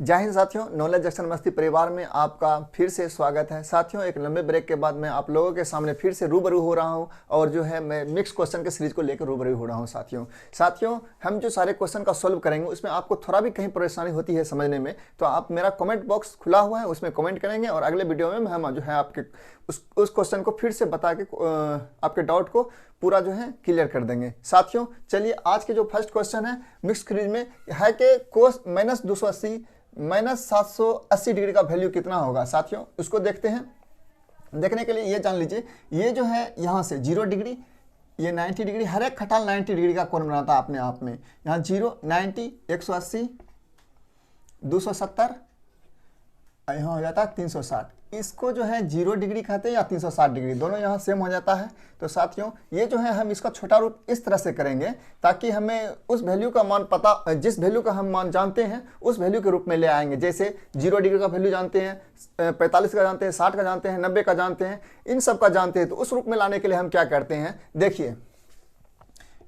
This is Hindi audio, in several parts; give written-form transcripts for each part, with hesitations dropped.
जय हिंद साथियों, नॉलेज जंक्शन मस्ती परिवार में आपका फिर से स्वागत है। साथियों, एक लंबे ब्रेक के बाद मैं आप लोगों के सामने फिर से रूबरू हो रहा हूं और जो है मैं मिक्स क्वेश्चन के सीरीज को लेकर रूबरू हो रहा हूं। साथियों हम जो सारे क्वेश्चन का सॉल्व करेंगे उसमें आपको थोड़ा भी कहीं परेशानी होती है समझने में तो आप मेरा कमेंट बॉक्स खुला हुआ है, उसमें कमेंट करेंगे और अगले वीडियो में हम जो है आपके उस क्वेश्चन को फिर से बता के आपके डाउट को पूरा जो है क्लियर कर देंगे। साथियों चलिए, आज के जो फर्स्ट क्वेश्चन है मिक्स सीरीज में है कि कोस माइनस 280 माइनस 780 डिग्री का वैल्यू कितना होगा। साथियों उसको देखते हैं। देखने के लिए ये जान लीजिए, ये जो है यहाँ से 0 डिग्री, ये 90 डिग्री, हर एक खटाल 90 डिग्री का कोण बनाता है अपने आप में। यहाँ 0, 90, 180, 270, यहाँ हो जाता है 360। इसको जो है 0 डिग्री कहते हैं या 360 डिग्री, दोनों यहाँ सेम हो जाता है। तो साथियों ये जो है हम इसका छोटा रूप इस तरह से करेंगे ताकि हमें उस वैल्यू का मान पता, जिस वैल्यू का हम मान जानते हैं उस वैल्यू के रूप में ले आएंगे। जैसे 0 डिग्री का वैल्यू जानते हैं, 45 का जानते हैं, 60 का जानते हैं, 90 का जानते हैं, इन सब का जानते हैं। तो उस रूप में लाने के लिए हम क्या करते हैं, देखिए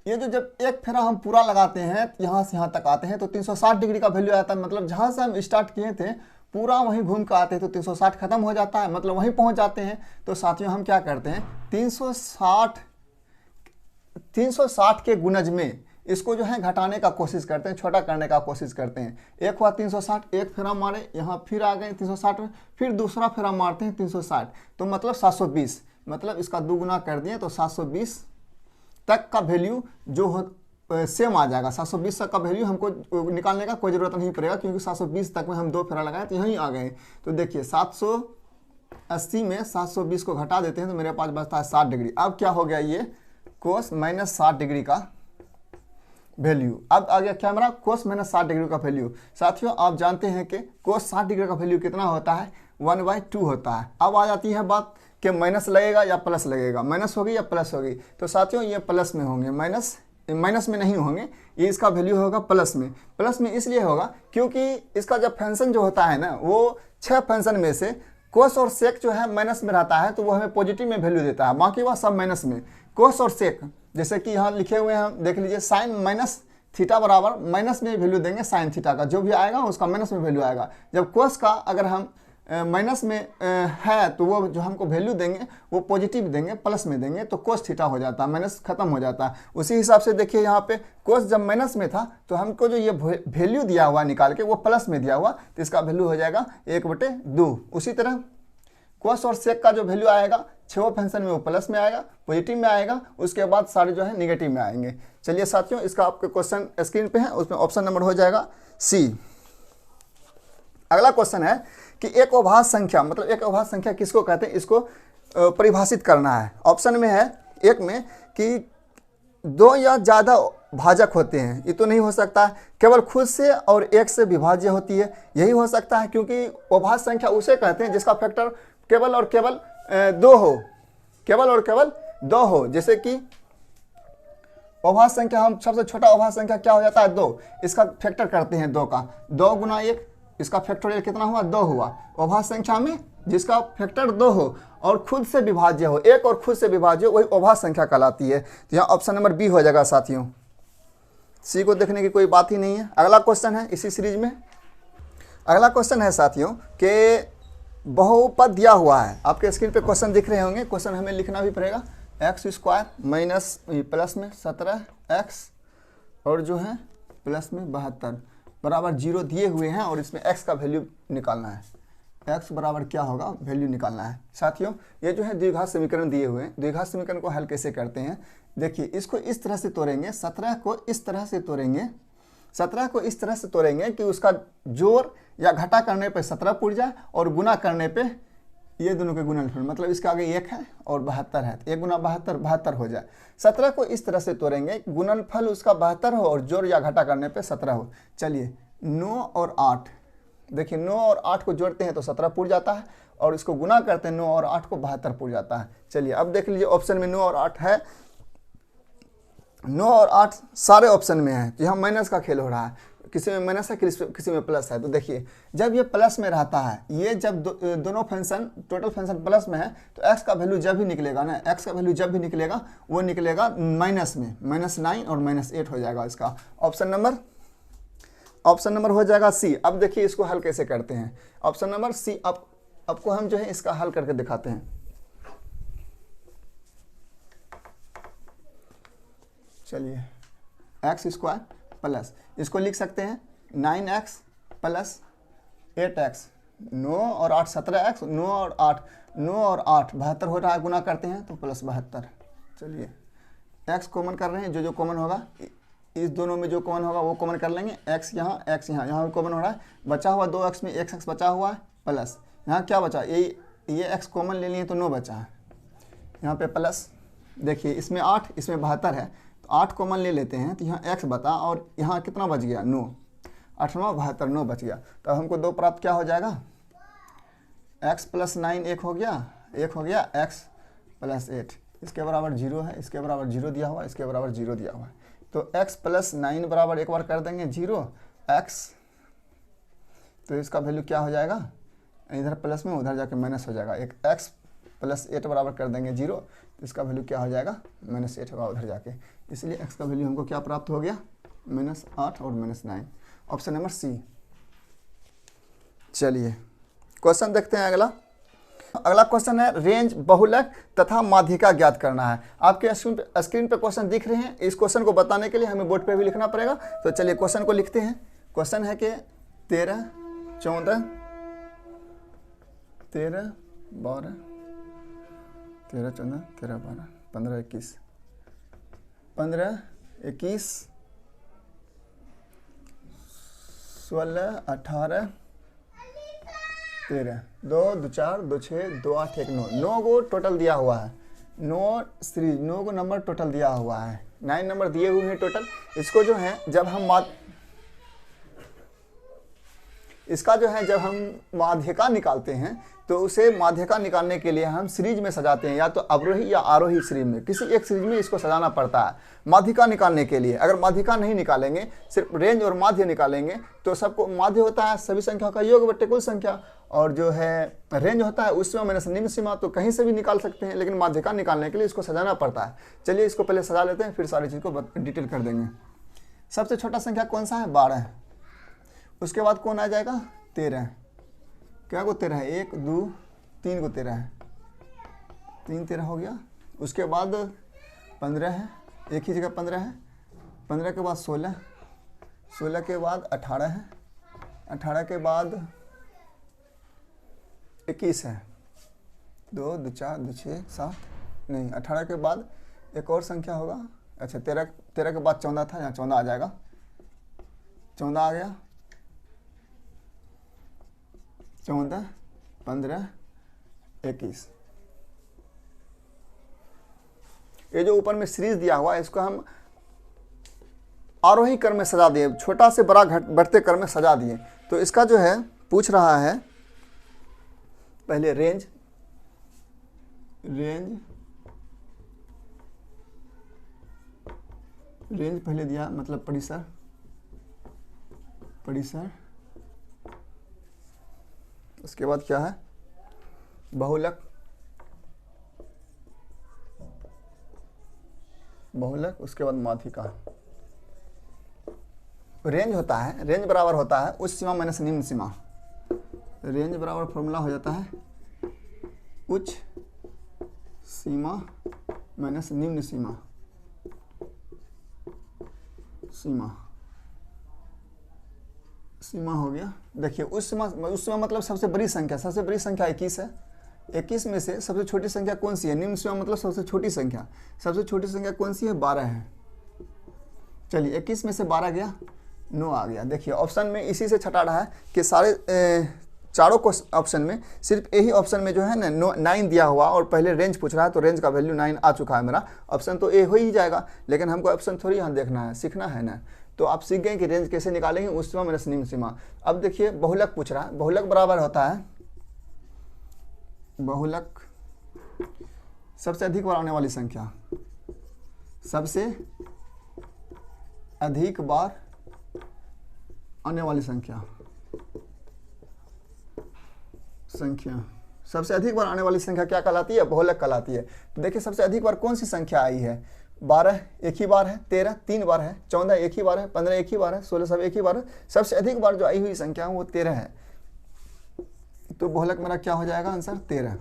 ये जो जब एक फेरा हम पूरा लगाते हैं यहाँ से यहाँ तक आते हैं तो 360 डिग्री का वैल्यू आता है। मतलब जहाँ से हम स्टार्ट किए थे पूरा वहीं घूम कर आते हैं तो 360 खत्म हो जाता है, मतलब वहीं पहुंच जाते हैं। तो साथियों हम क्या करते हैं, 360 के गुणज में इसको जो है घटाने का कोशिश करते हैं, छोटा करने का कोशिश करते हैं। एक हुआ 360, एक फेरा मारे, यहाँ फिर आ गए 360 में, फिर दूसरा फेरा मारते हैं 360, तो मतलब 720, मतलब इसका दुगुना कर दिए तो 720 तक का वैल्यू जो सेम आ जाएगा। 720 तक का वैल्यू हमको निकालने का कोई ज़रूरत नहीं पड़ेगा क्योंकि 720 तक में हम 2 फेरा लगाए तो यहीं आ गए। तो देखिए 780 में 720 को घटा देते हैं तो मेरे पास बचता है 60 डिग्री। अब क्या हो गया, ये कोस माइनस 60 डिग्री का वैल्यू। अब आ गया क्या हमारा, कोस माइनस 60 डिग्री का वैल्यू। साथियों आप जानते हैं कि कोस 60 डिग्री का वैल्यू कितना होता है, 1/2 होता है। अब आ जाती है बात कि माइनस लगेगा या प्लस लगेगा, माइनस होगी या प्लस होगी। तो साथियों ये प्लस में होंगे, माइनस में नहीं होंगे, ये इसका वैल्यू होगा प्लस में। प्लस में इसलिए होगा क्योंकि इसका जब फंक्शन जो होता है ना, वो 6 फंक्शन में से कोस और सेक जो है माइनस में रहता है तो वो हमें पॉजिटिव में वैल्यू देता है, बाकी वह सब माइनस में। कोस और सेक जैसे कि यहाँ लिखे हुए हैं, देख लीजिए, साइन माइनस थीटा बराबर माइनस में वैल्यू देंगे साइन थीटा का, जो भी आएगा उसका माइनस में वैल्यू आएगा। जब कोस का अगर हम माइनस में है तो वो जो हमको वैल्यू देंगे वो पॉजिटिव देंगे, प्लस में देंगे तो कोस थीटा हो जाता है, माइनस खत्म हो जाता है। उसी हिसाब से देखिए यहाँ पे कोस जब माइनस में था तो हमको जो ये वैल्यू दिया हुआ निकाल के वो प्लस में दिया हुआ तो इसका वैल्यू हो जाएगा 1/2। उसी तरह कोस और सेक का जो वैल्यू आएगा 6 फंक्शन में वो प्लस में आएगा, पॉजिटिव में आएगा, उसके बाद सारे जो है निगेटिव में आएंगे। चलिए साथियों, इसका आपके क्वेश्चन स्क्रीन पे है, उसमें ऑप्शन नंबर हो जाएगा सी। अगला क्वेश्चन है कि एक अभाज्य संख्या, मतलब एक अभाज्य संख्या किसको कहते हैं, इसको परिभाषित करना है। ऑप्शन में है एक में कि 2 या ज़्यादा भाजक होते हैं, ये तो नहीं हो सकता, केवल खुद से और 1 से विभाज्य होती है, यही हो सकता है क्योंकि अभाज्य संख्या उसे कहते हैं जिसका फैक्टर केवल और केवल 2 हो, केवल और केवल 2 हो। जैसे कि अभाज्य संख्या, हम सबसे छोटा अभाज्य संख्या क्या हो जाता है, 2, इसका फैक्टर करते हैं 2 का, 2 गुना 1, इसका फैक्टोरियल कितना हुआ, 2 हुआ। अभाज्य संख्या में जिसका फैक्टर 2 हो और खुद से विभाज्य हो, 1 और खुद से विभाज्य हो, वही अभाज्य संख्या कहलाती है। तो यहाँ ऑप्शन नंबर बी हो जाएगा साथियों, सी को देखने की कोई बात ही नहीं है। अगला क्वेश्चन है इसी सीरीज में, अगला क्वेश्चन है साथियों कि बहुपद दिया हुआ है, आपके स्क्रीन पे क्वेश्चन दिख रहे होंगे। क्वेश्चन हमें लिखना भी पड़ेगा, x² माइनस प्लस में 17x और जो है प्लस में 72 बराबर 0 दिए हुए हैं और इसमें x का वैल्यू निकालना है। x बराबर क्या होगा, वैल्यू निकालना है। साथियों ये जो है द्विघात समीकरण दिए हुए हैं, द्विघात समीकरण को हल कैसे करते हैं, देखिए इसको इस तरह से तोड़ेंगे, 17 को इस तरह से तोड़ेंगे, 17 को इस तरह से तोड़ेंगे कि उसका जोड़ या घटा करने पे 17 पुर जाए और गुना करने पे ये दोनों के गुणनफल, मतलब इसके आगे 1 है और 72 है, 1 गुना 72 72 हो जाए। 17 को इस तरह से तोड़ेंगे, गुणनफल उसका 72 हो और जोड़ या घटा करने पे 17 हो। चलिए 9 और 8, देखिए 9 और 8 को जोड़ते हैं तो 17 पुर जाता है और इसको गुना करते हैं 9 और 8 को 72 पुर जाता है। चलिए अब देख लीजिए ऑप्शन में 9 और 8 है, 9 और 8 सारे ऑप्शन में है, तो यहाँ माइनस का खेल हो रहा है, किसी में माइनस है किसी में प्लस है। तो देखिए जब ये प्लस में रहता है, ये जब दोनों फंक्शन टोटल फंक्शन प्लस में है तो x का वैल्यू जब भी निकलेगा ना, x का वैल्यू जब भी निकलेगा वो निकलेगा माइनस में, -9 और -8 हो जाएगा इसका। ऑप्शन नंबर ऑप्शन नंबर हो जाएगा सी। अब देखिए इसको हल कैसे करते हैं, ऑप्शन नंबर सी। अब आपको हम जो है इसका हल करके दिखाते हैं। चलिए एक्स स्क्वायर प्लस, इसको लिख सकते हैं 9x प्लस 8x, 9 और 8 17x, 9 और 8 72 हो रहा है, गुना करते हैं तो प्लस 72। चलिए x कॉमन कर रहे हैं, जो कॉमन होगा इस दोनों में जो कॉमन होगा वो कॉमन कर लेंगे। x यहाँ यहाँ कॉमन हो रहा है, बचा हुआ 2x में 1x बचा हुआ है, प्लस यहाँ क्या बचा, ये x कॉमन ले लिए तो 9 बचा है, यहाँ पे प्लस। देखिए इसमें 8 इसमें 72 है, तो 8 कॉमन ले लेते हैं तो यहाँ x बता और यहाँ कितना बच गया 9, 8 9 72, 9 बच गया। तो हमको 2 प्राप्त क्या हो जाएगा, x प्लस 9 1 हो गया x प्लस 8, इसके बराबर 0 है, इसके बराबर 0 दिया हुआ है, इसके बराबर 0 दिया हुआ है। तो x प्लस 9 बराबर एक बार कर देंगे 0 x, तो इसका वैल्यू क्या हो जाएगा, इधर प्लस में उधर जाके माइनस हो जाएगा। एक x प्लस 8 बराबर कर देंगे 0, तो इसका वैल्यू क्या हो जाएगा -8 होगा उधर जाके, इसलिए x का वैल्यू हमको क्या प्राप्त हो गया -8 और -9, ऑप्शन नंबर सी। चलिए क्वेश्चन देखते हैं अगला। अगला क्वेश्चन है रेंज, बहुलक तथा माध्यिका ज्ञात करना है। आपके स्क्रीन पे क्वेश्चन दिख रहे हैं, इस क्वेश्चन को बताने के लिए हमें बोर्ड पे भी लिखना पड़ेगा। तो चलिए क्वेश्चन को लिखते हैं। क्वेश्चन है कि 13 14 13 12 13 14 13 12 15 21 15 21 16 18 13, 2 2 4 2 6 2 8 1 9, 9 को टोटल दिया हुआ है, 9 को नंबर टोटल दिया हुआ है, 9 नंबर दिए हुए हैं टोटल। इसको जो है जब हम जब हम माध्यिका निकालते हैं तो उसे माध्यिका निकालने के लिए हम सीरीज में सजाते हैं, या तो अवरोही या आरोही सीरीज में, किसी एक सीरीज में इसको सजाना पड़ता है माध्यिका निकालने के लिए। अगर माध्यिका नहीं निकालेंगे, सिर्फ रेंज और माध्य निकालेंगे, तो सबको माध्य होता है सभी संख्याओं का योग बट्टे कुल संख्या, और जो है रेंज होता है उस सीमा माइनस निम्न सीमा, तो कहीं से भी निकाल सकते हैं, लेकिन माध्यिका निकालने के लिए इसको सजाना पड़ता है। चलिए इसको पहले सजा लेते हैं, फिर सारी चीज़ को डिटेल कर देंगे। सबसे छोटा संख्या कौन सा है, 12। उसके बाद कौन आ जाएगा, 13। क्या को 13 है, 1 2 3 को 13 है, 3 13 हो गया। उसके बाद 15 है, एक ही जगह 15 है, 15 के बाद 16, 16 के बाद 18 है, 18 के बाद 21 है, 2 2 4 2 6 7 नहीं, 18 के बाद एक और संख्या होगा, अच्छा 13 के बाद 14 था, यहाँ 14 आ जाएगा, 14 आ गया, 14 15 21। ये जो ऊपर में सीरीज दिया हुआ है इसको हम आरोही क्रम में सजा दिए, छोटा से बड़ा बढ़ते क्रम में सजा दिए। तो इसका जो है पूछ रहा है पहले रेंज पहले दिया, मतलब परिसर, उसके बाद क्या है बहुलक, उसके बाद माध्यिका। रेंज होता है, रेंज बराबर होता है उच्च सीमा माइनस निम्न सीमा। रेंज बराबर फॉर्मूला हो जाता है उच्च सीमा माइनस निम्न सीमा, सीमा हो गया। देखिए उस सीमा मतलब सबसे बड़ी संख्या 21 है। 21 में से सबसे छोटी संख्या कौन सी है, निम्न सीमा मतलब सबसे छोटी संख्या कौन सी है, 12 है। चलिए 21 में से 12 गया, 9 आ गया। देखिए ऑप्शन में इसी से छटा रहा है कि सारे चारों को ऑप्शन में सिर्फ यही ऑप्शन में जो है ना 9 दिया हुआ, और पहले रेंज पूछ रहा है तो रेंज का वैल्यू 9 आ चुका है मेरा, ऑप्शन तो ए हो ही जाएगा। लेकिन हमको ऑप्शन थोड़ी यहाँ देखना है, सीखना है ना। तो आप सीख गए कि रेंज कैसे निकालेंगे, उच्च सीमा माइनस निम्न सीमा। अब देखिए बहुलक पूछ रहा है, बहुलक बराबर होता है, बहुलक सबसे अधिक बार आने वाली संख्या, सबसे अधिक बार आने वाली संख्या, सबसे अधिक बार आने वाली संख्या क्या कहलाती है, बहुलक कहलाती है। तो देखिए सबसे अधिक बार कौन सी संख्या आई है, 12 एक ही बार है, 13 3 बार है, 14 एक ही बार है, 15 एक ही बार है, 16 सब एक ही बार है। सबसे अधिक बार जो आई हुई संख्या है वो 13 है। तो बहुलक मेरा क्या हो जाएगा आंसर 13।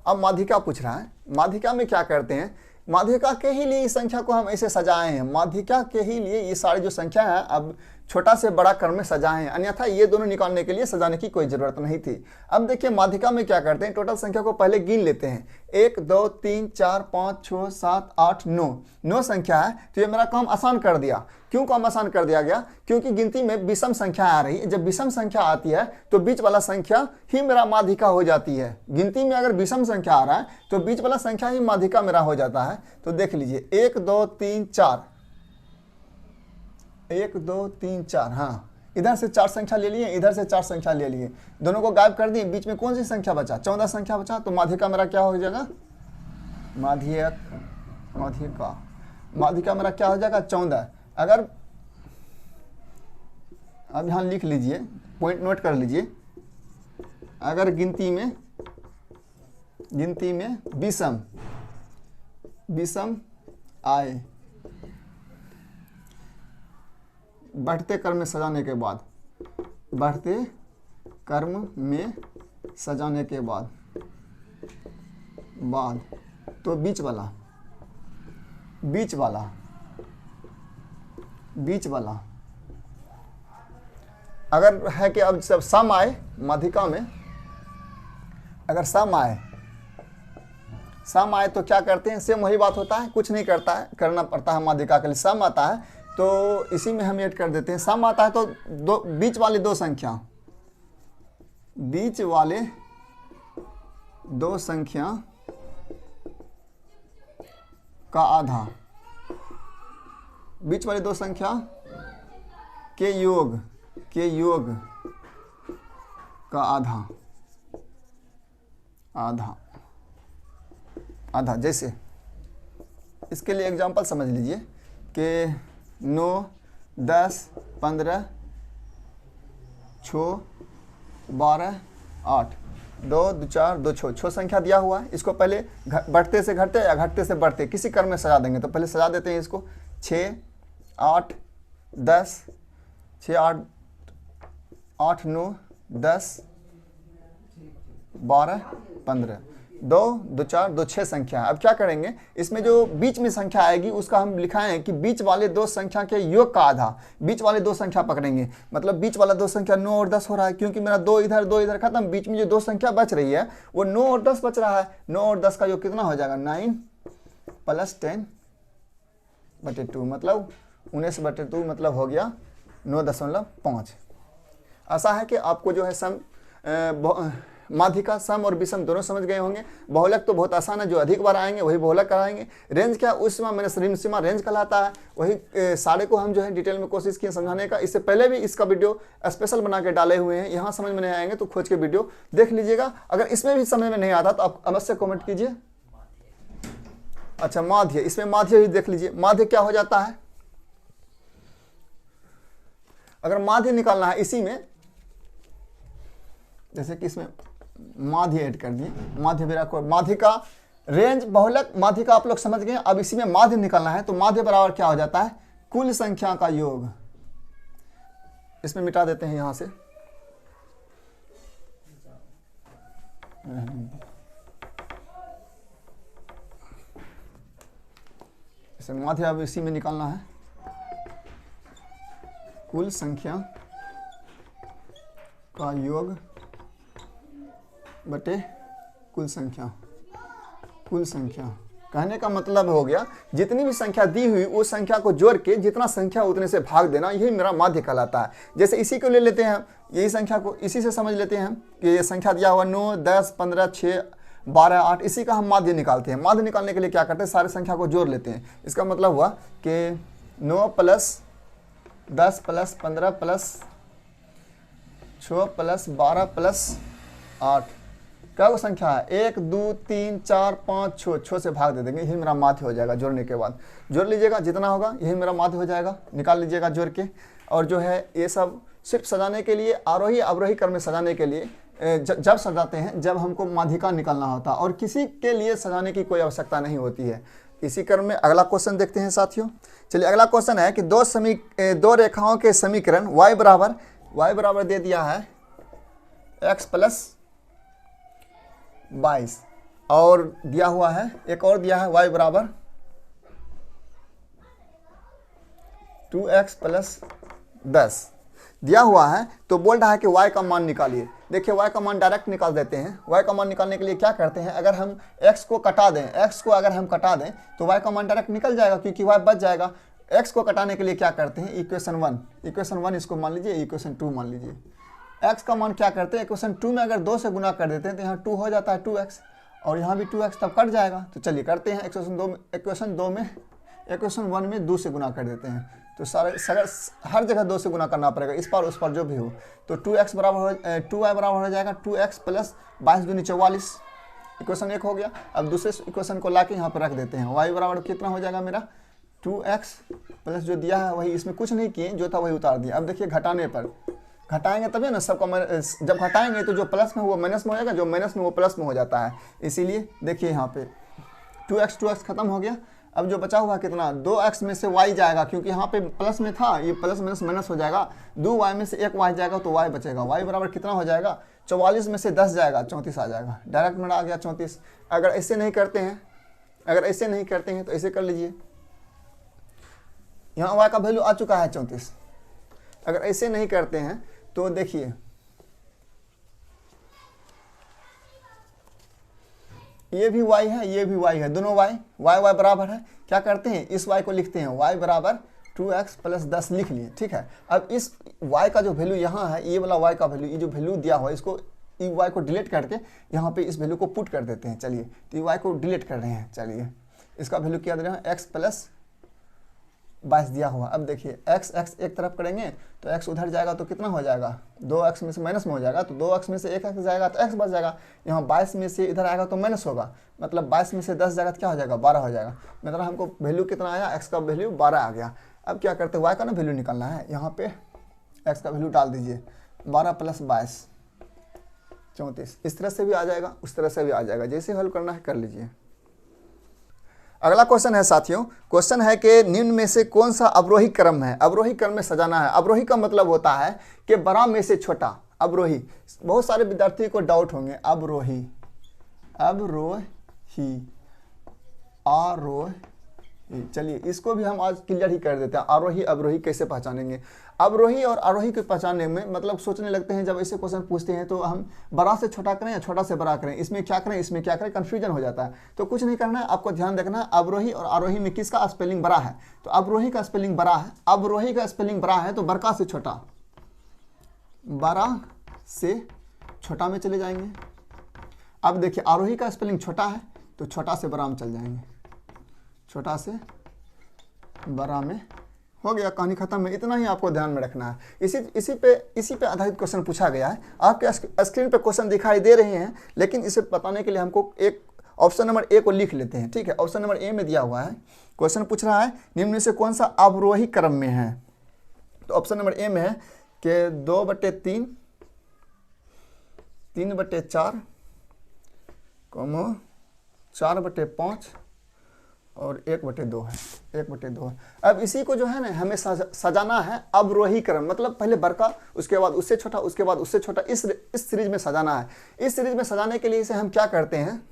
अब माध्यिका पूछ रहा है, माध्यिका में क्या करते हैं, माध्यिका के ही लिए इस संख्या को हम ऐसे सजाए हैं, माध्यिका के ही लिए ये सारी जो संख्या है अब छोटा से बड़ा क्रम में सजाए हैं, अन्यथा ये दोनों निकालने के लिए सजाने की कोई जरूरत नहीं थी। अब देखिए माध्यिका में क्या करते हैं, टोटल संख्या को पहले गिन लेते हैं, 1 2 3 4 5 6 7 8 9 संख्या है। तो ये मेरा काम आसान कर दिया। क्यों काम आसान कर दिया गया, क्योंकि गिनती में विषम संख्या आ रही है। जब विषम संख्या आती है तो बीच वाला संख्या ही मेरा माध्यिका हो जाती है। गिनती में अगर विषम संख्या आ रहा है तो बीच वाला संख्या ही माध्यिका मेरा हो जाता है। तो देख लीजिए 1 2 3 4, 1 2 3 4, हाँ इधर से 4 संख्या ले लिए, इधर से 4 संख्या ले लिए, दोनों को गायब कर दिए, बीच में कौन सी संख्या बचा, 14 संख्या बचा। तो माध्यिका मेरा क्या हो जाएगा, माध्यिका मेरा क्या हो जाएगा 14। अगर अब यहाँ लिख लीजिए, पॉइंट नोट कर लीजिए, अगर गिनती में विषम आए बढ़ते क्रम में सजाने के बाद, तो बीच वाला अगर है कि अब सब सम आए माध्यिका में, अगर सम आए तो क्या करते हैं, सेम वही बात होता है, कुछ नहीं करना पड़ता है माध्यिका के लिए। सम आता है तो इसी में हम ऐड कर देते हैं। सम आता है तो बीच वाले दो संख्या का आधा, बीच वाली दो संख्या के योग का आधा। जैसे इसके लिए एग्जांपल समझ लीजिए कि 9 10 15 6 12 8 2 4 2 6 संख्या दिया हुआ है। इसको पहले बढ़ते से घटते या घटते से बढ़ते किसी क्रम में सजा देंगे। तो पहले सजा देते हैं इसको 6 8 10, 6 8 9 10 12 15, 2 2 4 2 6 संख्या है। अब क्या करेंगे, इसमें जो बीच में संख्या आएगी उसका हम लिखाएं कि बीच वाले दो संख्या के योग का आधा। बीच वाले दो संख्या पकड़ेंगे, मतलब बीच वाला दो संख्या 9 और 10 हो रहा है, क्योंकि मेरा 2 इधर खत्म, बीच में जो दो संख्या बच रही है वो 9 और 10 बच रहा है। 9 और 10 का योग कितना हो जाएगा, 9 + 10/2, मतलब 19/2, मतलब हो गया 9.5। ऐसा है कि आपको जो है सम माध्यिका, सम और विषम दोनों समझ गए होंगे। बहुलक तो बहुत आसान है, जो अधिक बार आएंगे वही बहुलक कराएंगे। रेंज क्या, उस सीमा मैंने ऋण सीमा रेंज कहलाता है, वही सारे को हम जो है डिटेल में कोशिश किए समझाने का। इससे पहले भी इसका वीडियो स्पेशल बना के डाले हुए हैं, यहाँ समझ में नहीं आएंगे तो खोज के वीडियो देख लीजिएगा। अगर इसमें भी समझ में नहीं आता तो आप अवश्य कॉमेंट कीजिए। अच्छा माध्य, इसमें माध्य भी देख लीजिए। माध्य क्या हो जाता है, अगर माध्य निकालना है इसी में, जैसे कि इसमें माध्य ऐड कर दिए, माध्य मेरा माध्य का रेंज बहुलक माध्य का आप लोग समझ गए। अब इसी में माध्य निकालना है तो माध्य बराबर क्या हो जाता है, कुल संख्या का योग। इसमें मिटा देते हैं यहां से, इसे माध्य अब इसी में निकालना है, कुल संख्या का योग बटे कुल संख्या। कहने का मतलब हो गया जितनी भी संख्या दी हुई उस संख्या को जोड़ के जितना संख्या उतने से भाग देना, यही मेरा माध्य कहलाता है। जैसे इसी को ले लेते हैं, यही संख्या को इसी से समझ लेते हैं कि ये संख्या दिया हुआ 9 10 15 6 12 8, इसी का हम माध्य निकालते हैं। माध्य निकालने के लिए क्या करते हैं, सारे संख्या को जोड़ लेते हैं। इसका मतलब हुआ कि 9 + 10 + 15 + 6 + 12 + 8, क्या वो संख्या है, 1 2 3 4 5 6 से भाग दे देंगे, यही मेरा माध्य हो जाएगा। जोड़ने के बाद जोड़ लीजिएगा, जितना होगा यही मेरा माध्य हो जाएगा, निकाल लीजिएगा जोड़ के। और जो है ये सब सिर्फ सजाने के लिए, आरोही अवरोही क्रम में सजाने के लिए जब सजाते हैं जब हमको माध्यिका निकालना होता है, और किसी के लिए सजाने की कोई आवश्यकता नहीं होती है। इसी क्रम में अगला क्वेश्चन देखते हैं साथियों। चलिए अगला क्वेश्चन है कि दो रेखाओं के समीकरण y बराबर दे दिया है x प्लस 22 और दिया हुआ है एक और दिया है y बराबर 2x प्लस 10 दिया हुआ है। तो बोल रहा है कि y का मान निकालिए। देखिए y का मान डायरेक्ट निकाल देते हैं। y का मान निकालने के लिए क्या करते हैं, अगर हम x को कटा दें, x को अगर हम कटा दें तो y का मान डायरेक्ट निकल जाएगा क्योंकि y बच जाएगा। x को कटाने के लिए क्या करते हैं, इक्वेशन 1 इसको मान लीजिए, इक्वेशन 2 मान लीजिए। x का मान क्या करते हैं, इक्वेशन 2 में अगर 2 से गुना कर देते हैं तो यहाँ 2 हो जाता है 2x और यहाँ भी 2x, तब कट जाएगा। तो चलिए करते हैं, इक्वेशन 1 में 2 से गुना कर देते हैं तो हर जगह 2 से गुना करना पड़ेगा, इस पार उस पार जो भी हो। तो 2y बराबर हो जाएगा 2x प्लस 22 दूनी 44, इक्वेशन 1 हो गया। अब दूसरे इक्वेशन को लाके यहाँ पर रख देते हैं। y बराबर कितना हो जाएगा मेरा 2x प्लस जो दिया है वही, इसमें कुछ नहीं किए, जो था वही उतार दिया। अब देखिए घटाने पर, घटाएंगे तभी ना सबका, जब घटाएंगे तो जो प्लस में वो माइनस में हो जाएगा, जो माइनस में वो प्लस में हो जाता है। इसीलिए देखिए यहाँ पे 2x खत्म हो गया। अब जो बचा हुआ कितना, 2x में से y जाएगा क्योंकि यहाँ पे प्लस में था, ये प्लस माइनस माइनस हो जाएगा। 2y में से 1y जाएगा तो y बचेगा। y बराबर कितना हो जाएगा, 44 में से 10 जाएगा 34 आ जाएगा। डायरेक्ट मेरा आ गया 34। अगर ऐसे नहीं करते हैं तो ऐसे कर लीजिए, यहाँ y का वैल्यू आ चुका है 34। अगर ऐसे नहीं करते हैं तो देखिए ये भी y है, ये भी y है, दोनों y बराबर है। क्या करते हैं, इस y को लिखते हैं y बराबर 2x प्लस 10 लिख लिए, ठीक है। अब इस y का जो वैल्यू यहाँ है, ये वाला y का वैल्यू, ये जो वैल्यू दिया हुआ है, इसको y को डिलीट करके यहाँ पे इस वैल्यू को पुट कर देते हैं। चलिए तो y को डिलीट कर रहे हैं। चलिए इसका वैल्यू क्या दे रहे हैं, x प्लस 22 दिया हुआ। अब देखिए x एक तरफ करेंगे तो x उधर जाएगा तो कितना हो जाएगा, 2x में से माइनस में हो जाएगा, तो 2x में से 1x जाएगा तो x बच जाएगा। यहाँ 22 में से इधर आएगा तो माइनस होगा, मतलब 22 में से 10 जाएगा तो क्या हो जाएगा, 12 हो जाएगा। मतलब हमको वैल्यू कितना आया, x का वैल्यू 12 आ गया। अब क्या करते हैं, y का ना वैल्यू निकालना है, यहाँ पे x का वैल्यू डाल दीजिए, 12 प्लस 22 34। इस तरह से भी आ जाएगा, उस तरह से भी आ जाएगा, जैसे हल करना है कर लीजिए। अगला क्वेश्चन है साथियों, क्वेश्चन है कि निम्न में से कौन सा अवरोही क्रम है। अवरोही क्रम में सजाना है। अवरोही का मतलब होता है कि बड़ा में से छोटा। अवरोही, बहुत सारे विद्यार्थी को डाउट होंगे, अवरोही चलिए इसको भी हम आज क्लियर ही कर देते हैं। आरोही अवरोही कैसे पहचानेंगे। अवरोही और आरोही को पहचानने में मतलब सोचने लगते हैं, जब ऐसे क्वेश्चन पूछते हैं तो हम बड़ा से छोटा करें या छोटा से बड़ा करें, इसमें क्या करें, कंफ्यूजन हो जाता है। तो कुछ नहीं करना है, आपको ध्यान रखना है अवरोही और आरोही में किसका स्पेलिंग बड़ा है। तो अवरोही का स्पेलिंग बड़ा है, अवरोही का स्पेलिंग बड़ा है तो बड़का से छोटा, बड़ा से छोटा में चले जाएंगे। अब देखिए आरोही का स्पेलिंग छोटा है तो छोटा से बड़ा में चल जाएंगे, छोटा से बड़ा में हो गया, कहानी खत्म है। इतना ही आपको ध्यान में रखना है। इसी पे आधारित क्वेश्चन पूछा गया है। आपके स्क्रीन पे क्वेश्चन दिखाई दे रहे हैं, लेकिन इसे बताने के लिए हमको एक ऑप्शन नंबर ए को लिख लेते हैं, ठीक है। ऑप्शन नंबर ए में दिया हुआ है, क्वेश्चन पूछ रहा है निम्न में से कौन सा अवरोही क्रम में है। तो ऑप्शन नंबर ए में है कि 2/3, 3/4, 4/5 और 1/2 है, 1/2 है। अब इसी को जो है ना हमें सजाना है अवरोही क्रम, मतलब पहले बड़का, उसके बाद उससे छोटा, उसके बाद उससे छोटा, इस सीरीज में सजाना है। इस सीरीज में सजाने के लिए इसे हम क्या करते हैं,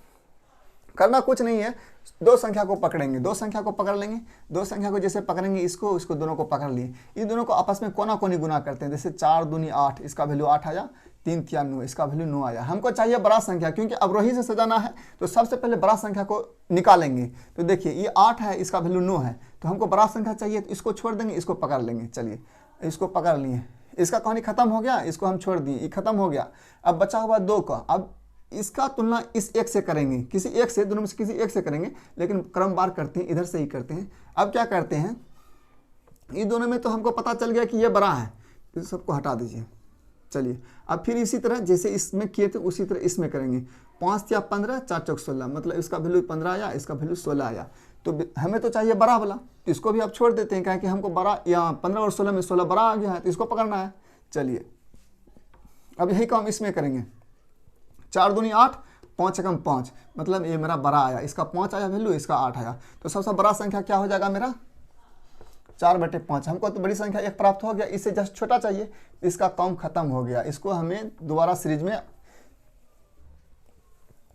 करना कुछ नहीं है, दो संख्या को पकड़ेंगे, दो संख्या को पकड़ लेंगे, दो संख्या को जैसे पकड़ेंगे, इसको दोनों को पकड़ लिए, इन दोनों को आपस में कोना कोनी गुना करते हैं। जैसे 4 दूनी 8, इसका वैल्यू 8 आया, 3 3 9, इसका वैल्यू 9 आया। हमको चाहिए बड़ा संख्या, क्योंकि अवरोही से सजाना है तो सबसे पहले बड़ा संख्या को निकालेंगे। तो देखिए ये 8 है, इसका वैल्यू 9 है, तो हमको बड़ा संख्या चाहिए, तो इसको छोड़ देंगे, इसको पकड़ लेंगे। चलिए इसको पकड़ लिए, इसका कहानी खत्म हो गया, इसको हम छोड़ दिए, ये खत्म हो गया। अब बचा हुआ 2 का, अब इसका तुलना इस एक से करेंगे, किसी एक से, दोनों में से किसी एक से करेंगे, लेकिन क्रमवार करते हैं, इधर से ही करते हैं। अब क्या करते हैं, इन दोनों में तो हमको पता चल गया कि ये बड़ा है, इस सबको हटा दीजिए। चलिए अब फिर इसी तरह जैसे इसमें किए थे उसी तरह इसमें करेंगे। 5 या 15, 4 चौक 16, मतलब इसका वैल्यू 15 आया, इसका वैल्यू 16 आया। तो हमें तो चाहिए बड़ा वाला, तो इसको भी आप छोड़ देते हैं, क्या कि हमको बड़ा, या 15 और 16 में 16 बड़ा आ गया है, तो इसको पकड़ना है। चलिए अब यही काम इसमें करेंगे, 4 दूनी 8, 5 एकम 5, मतलब ये मेरा बड़ा आया, इसका 5 आया वैल्यू, इसका 8 आया। तो सबसे बड़ा संख्या क्या हो जाएगा मेरा 4/5। हमको तो बड़ी संख्या 1 प्राप्त हो गया, इससे जस्ट छोटा चाहिए, इसका काम खत्म हो गया। इसको हमें दोबारा सीरीज में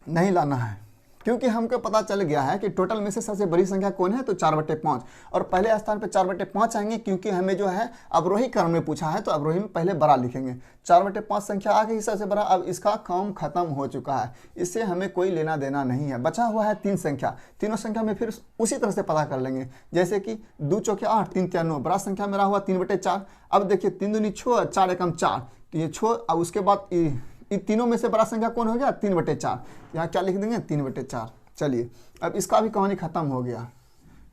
नहीं लाना है, क्योंकि हमको पता चल गया है कि टोटल में से सबसे बड़ी संख्या कौन है, तो 4/5। और पहले स्थान पे 4/5 आएंगे, क्योंकि हमें जो है अवरोही क्रम में पूछा है, तो अवरोही में पहले बड़ा लिखेंगे। 4/5 संख्या आ गई सबसे बड़ा। अब इसका काम खत्म हो चुका है, इससे हमें कोई लेना देना नहीं है। बचा हुआ है 3 संख्या, तीनों संख्या में फिर उसी तरह से पता कर लेंगे, जैसे कि 2 चौके 8, 3 तिया 9, बड़ा संख्या मेरा हुआ 3/4। अब देखिए 3 दूनी 6, 4 एकम 4, तो ये 6। अब उसके बाद इन तीनों में से बड़ा संख्या कौन हो गया 3/4, यहाँ क्या लिख देंगे 3/4। चलिए अब इसका भी कहानी खत्म हो गया,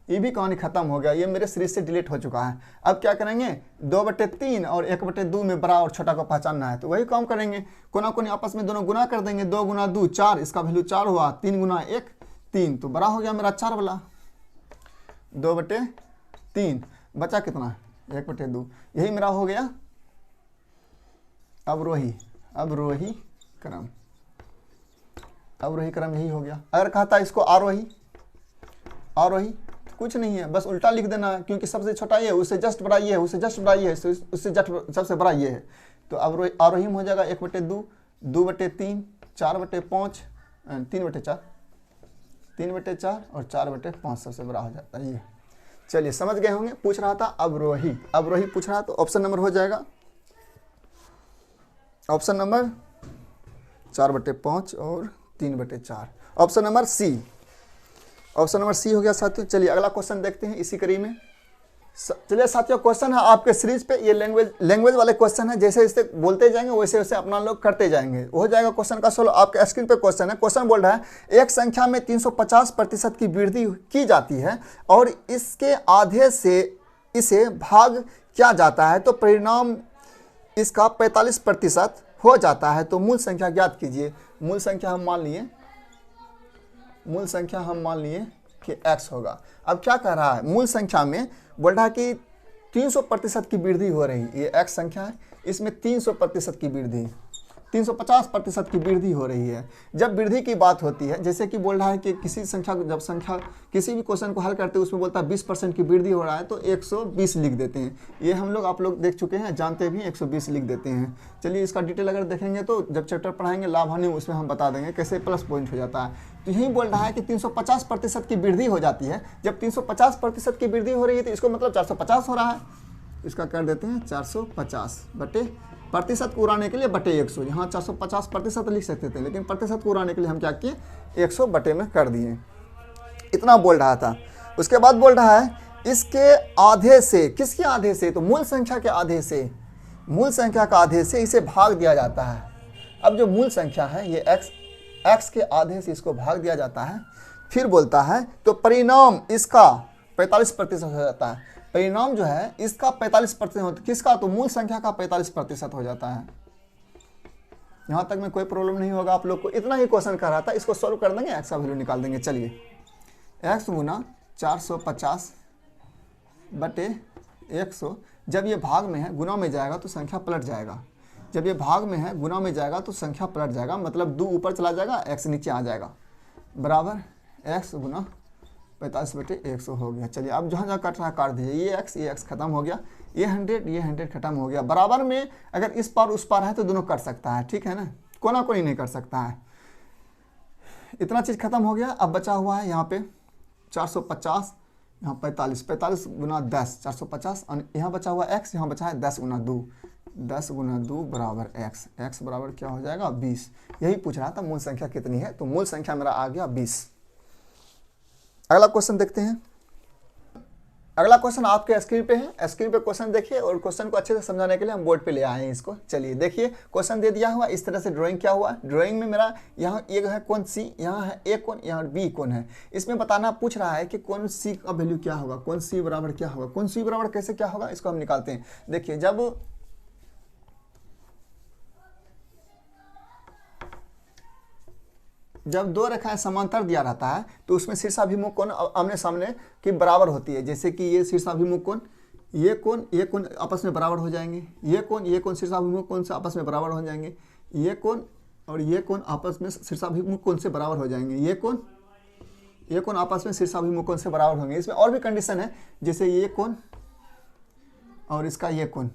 ये भी कहानी खत्म हो गया, ये मेरे सीरीज से डिलीट हो चुका है। अब क्या करेंगे 2/3 और 1/2 में बड़ा और छोटा को पहचानना है, तो वही काम करेंगे। कोना कोनी आपस में दोनों गुना कर देंगे, 2 गुना 2 4, इसका वैल्यू 4 हुआ, 3 गुना 1 3, तो बड़ा हो गया मेरा 4 वाला 2/3। बचा कितना 1/2, यही मेरा हो गया अवरोही क्रम। अवरोही क्रम यही हो गया। अगर कहता इसको आरोही कुछ नहीं है, बस उल्टा लिख देना है, क्योंकि सबसे छोटा ये है, उससे जस्ट बड़ा ये है, उससे जस्ट बड़ा ये है, उससे जस्ट सबसे बड़ा ये है। तो आरोही में हो जाएगा 1/2, 2/3, 4/5, 3/4 और 4/5 सबसे बड़ा हो जाता है ये। चलिए समझ गए होंगे। पूछ रहा था अवरोही पूछ रहा, तो ऑप्शन नंबर हो जाएगा ऑप्शन नंबर 4/5 और 3/4, option number C. Option number C हो गया साथियों। चलिए अगला क्वेश्चन देखते हैं इसी कड़ी में। चलिए साथियों क्वेश्चन है आपके सीरीज पे, ये लैंग्वेज वाले क्वेश्चन है, जैसे जैसे बोलते जाएंगे वैसे वैसे अपना लोग करते जाएंगे, हो जाएगा क्वेश्चन का सोल्व। आपके स्क्रीन पे क्वेश्चन है। क्वेश्चन बोल रहा है एक संख्या में 350% की वृद्धि की जाती है और इसके आधे से इसे भाग किया जाता है, तो परिणाम इसका 45% हो जाता है, तो मूल संख्या ज्ञात कीजिए। मूल संख्या हम मान लिए कि x होगा। अब क्या कह रहा है, मूल संख्या में बोल रहा है कि 300% की वृद्धि हो रही, ये x संख्या है, इसमें 300% की वृद्धि, 350% की वृद्धि हो रही है। जब वृद्धि की बात होती है, जैसे कि बोल रहा है कि किसी संख्या किसी भी क्वेश्चन को हल करते हैं उसमें बोलता है 20% की वृद्धि हो रहा है, तो 120 लिख देते हैं। ये हम लोग आप लोग देख चुके हैं, जानते भी 120 लिख देते हैं। चलिए इसका डिटेल अगर देखेंगे तो जब चैप्टर पढ़ाएंगे लाभ हानि, उसमें हम बता देंगे कैसे प्लस पॉइंट हो जाता है। तो यही बोल रहा है कि 350% की वृद्धि हो जाती है। जब 350% की वृद्धि हो रही है तो इसको मतलब 450 हो रहा है, इसका कर देते हैं 450 बटे प्रतिशत को उड़ाने के लिए बटे 100। यहाँ 450% लिख सकते थे, लेकिन प्रतिशत को उड़ाने के लिए हम क्या किए 100 बटे में कर दिए। इतना बोल रहा था। उसके बाद बोल रहा है इसके आधे से, किसके आधे से, तो मूल संख्या के आधे से, मूल संख्या का आधे से इसे भाग दिया जाता है। अब जो मूल संख्या है ये x के आधे से इसको भाग दिया जाता है। फिर बोलता है तो परिणाम इसका 45% हो जाता है। परिणाम जो है इसका 45% होता है, किसका, तो मूल संख्या का 45% हो जाता है। यहाँ तक में कोई प्रॉब्लम नहीं होगा आप लोग को। इतना ही क्वेश्चन कर रहा था, इसको सॉल्व कर देंगे, x का वैल्यू निकाल देंगे। चलिए x गुना 450 बटे 100, जब ये भाग में है गुना में जाएगा तो संख्या पलट जाएगा। जब ये भाग में है गुना में जाएगा तो संख्या पलट जाएगा, मतलब 2 ऊपर चला जाएगा, x नीचे आ जाएगा, बराबर x गुना 45 बटे 100 हो गया। चलिए अब जहाँ जहाँ कट रहा काट दीजिए, ये x खत्म हो गया, ये 100 खत्म हो गया। बराबर में अगर इस पार उस पार है तो दोनों कर सकता है, ठीक है ना, कोना कोनी नहीं कर सकता है। इतना चीज़ खत्म हो गया। अब बचा हुआ है यहाँ पे 450, यहाँ 45 गुना 10 450, और यहाँ बचा हुआ x, यहाँ बचा है 10 गुना 2 बराबर x बराबर क्या हो जाएगा 20। यही पूछ रहा था मूल संख्या कितनी है, तो मूल संख्या मेरा आ गया 20। अगला क्वेश्चन देखते हैं। अगला क्वेश्चन आपके स्क्रीन पे है, स्क्रीन पे क्वेश्चन देखिए, और क्वेश्चन को अच्छे से समझाने के लिए हम बोर्ड पे ले आए हैं इसको। चलिए देखिए क्वेश्चन दे दिया हुआ, इस तरह से ड्राइंग क्या हुआ। ड्राइंग में मेरा यहाँ एक है कौन सी, यहाँ है ए कौन, यहाँ बी कौन है। इसमें बताना पूछ रहा है कि कौन सी का वैल्यू क्या होगा, कौन सी बराबर क्या होगा, कौन सी बराबर कैसे क्या होगा, इसको हम निकालते हैं। देखिए जब 2 रेखाएं समांतर दिया रहता है तो उसमें शीर्षाभिमुख कोण आमने सामने की बराबर होती है। जैसे कि ये शीर्षाभिमुख कोण, ये कोण आपस में बराबर हो जाएंगे, ये कोण शीर्षाभिमुख कोण से आपस में बराबर हो जाएंगे, ये कोण और ये कोण आपस में शीर्षाभिमुख कोण से बराबर हो जाएंगे। ये कोण आपस में शीर्षाभिमुख कोण से बराबर होंगे। इसमें और भी कंडीशन है, जैसे ये कोण और इसका ये कोण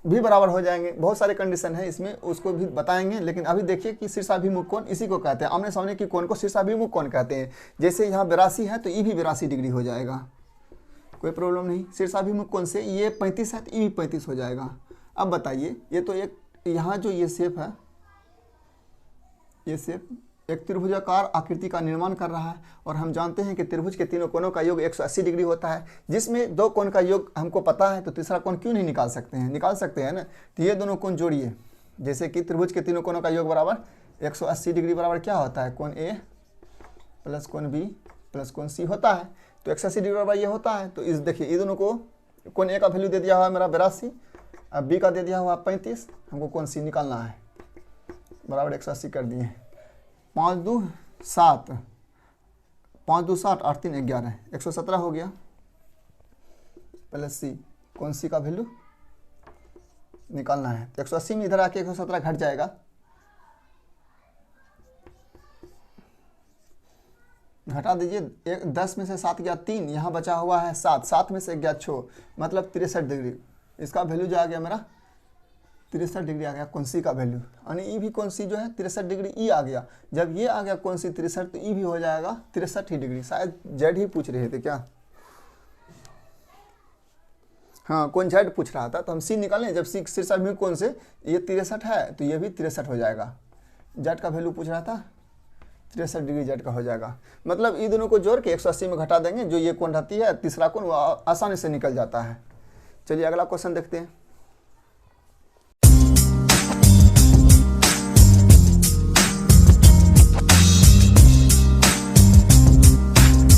भी बराबर हो जाएंगे। बहुत सारे कंडीशन है इसमें, उसको भी बताएंगे। लेकिन अभी देखिए कि शीर्षाभिमुख कोण इसी को कहते हैं, आमने सामने की कोण को शीर्षाभिमुख कोण कहते हैं। जैसे यहाँ 82 है तो ई भी 82 डिग्री हो जाएगा, कोई प्रॉब्लम नहीं। शीर्षाभिमुख कोण से ये 35 है तो ई भी 35 हो जाएगा। अब बताइए, ये तो एक यहाँ जो ये शेप है, ये शेप एक त्रिभुजाकार आकृति का निर्माण कर रहा है, और हम जानते हैं कि त्रिभुज के तीनों कोणों का योग 180 डिग्री होता है, जिसमें दो कोण का योग हमको पता है, तो तीसरा कोण क्यों नहीं निकाल सकते हैं? निकाल सकते हैं ना। तो ये दोनों कोण जोड़िए, जैसे कि त्रिभुज के तीनों कोणों का योग बराबर 180 डिग्री बराबर क्या होता है? कोण ए प्लस कोण बी प्लस कोण सी होता है। तो 180 डिग्री बराबर ये होता है। तो इस देखिए, ये दोनों को कोण ए का वैल्यू दे दिया हुआ है मेरा 82, अब बी का दे दिया हुआ 35, हमको कोण सी निकालना है, बराबर 180 कर दिए। 5 2 7, 5 2 7 8 3 11, 117 हो गया प्लस सी, कौन सी का वैल्यू निकालना है। तो 180 में इधर आके 117 घट जाएगा, घटा दीजिए। 10 में से 7 गया 3, यहाँ बचा हुआ है 7, 7 में से गया 6, मतलब 63 डिग्री। इसका वैल्यू जो आ गया मेरा 63 डिग्री आ गया कौन सी का वैल्यू, यानी ई भी कौन सी जो है 63 डिग्री ई आ गया। जब ये आ गया कौन सी 63, तो ई भी हो जाएगा 63 ही डिग्री। शायद जेड ही पूछ रहे थे क्या? हाँ, कौन जेड पूछ रहा था, तो हम सी निकालें। जब सी शीर्षाभिमुख कौन से ये 63 है, तो ये भी 63 हो जाएगा। जेड का वैल्यू पूछ रहा था, 63 डिग्री जेड का हो जाएगा। मतलब ये दोनों को जोड़ के 180 में घटा देंगे, जो ये कोण रहती है तीसरा कोण, वो आसानी से निकल जाता है। चलिए अगला क्वेश्चन देखते हैं।